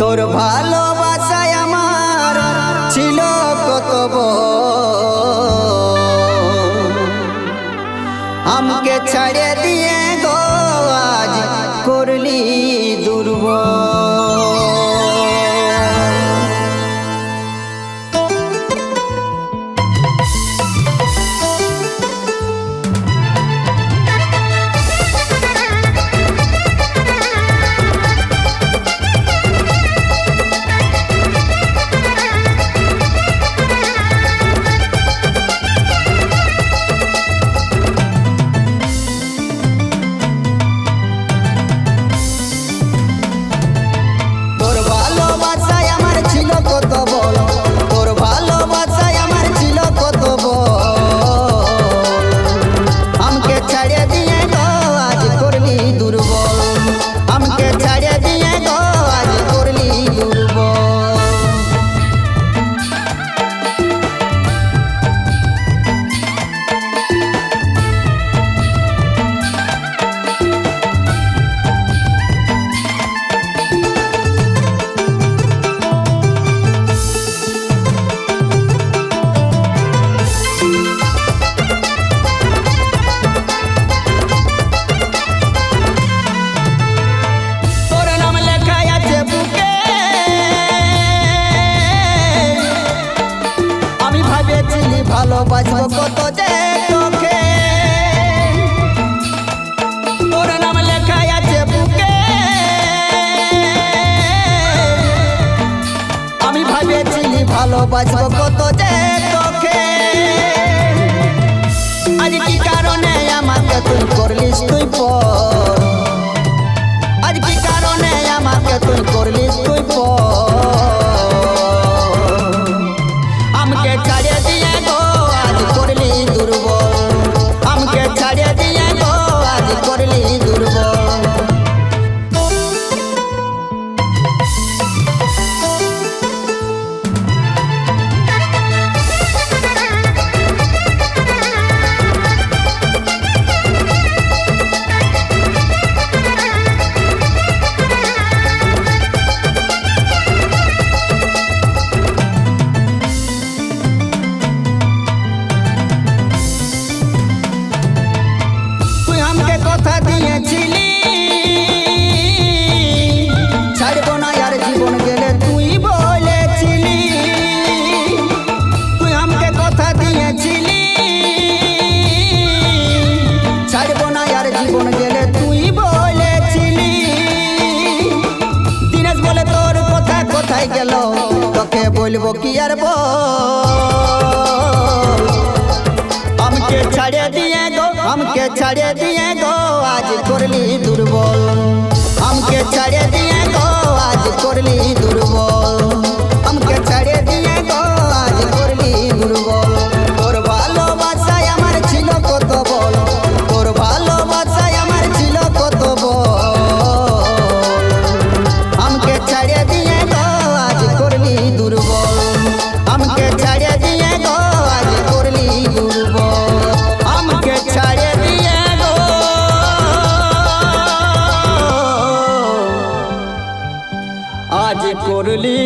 তোর ভালোবাসায় আমার ছিল কত আমাকে ছাড়ে দিয়ে গো আজ করলি দুর্বল। ভালোবাসবো কত যে তোকে, তোর নাম লেখা আছে বুকে। আমি ভাবেছিলি ভালোবাসবো কত যে তোকে, আজ কি কারণে আমাকে তুই করলিস তুই পর, আজ কি কারণে আমাকে তুই করলিস তুই পর। আমাকে ছাড়িয়ে দিয়ে গো আজ করলি দুর্বল, আমাকে ছাড়িয়ে দিয়ে গো আজ করলি দুর্বল। কথা দিয়েছিলি ছাড়বো না আর জীবন গেলে তুই বলেছিলি, তুই আমাকে কথা দিয়েছিলি ছাড়বো না আর জীবন গেলে তুই বলেছিলি। দিনেশ বলে তোর কথা কোথায় গেল, তোকে বলবো কি আর বল। আমাকে ছাড়িয়ে দিয়ে গো, আমাকে ছাড়িয়ে দিয়ে গো আজ করলি দুর্বল, আমাকে ছাড়িয়ে দিয়ে গো আজ করলি দুর্বল, আমাকে ছাড়িয়ে দিয়ে গো আজ করলি দুর্বল। তোর ভালোবাসায় আমার ছিল কত বল, তোর ভালোবাসায় আমার ছিল কত বল। আমাকে ছাড়িয়ে দিয়ে গো আজ করলি দুর্বল, আমাকে ছাড়িয়ে দিয়ে গো আজ করলি দুর্বল, আমাকে ছাড়িয়ে দিয়ে গো আজ করলি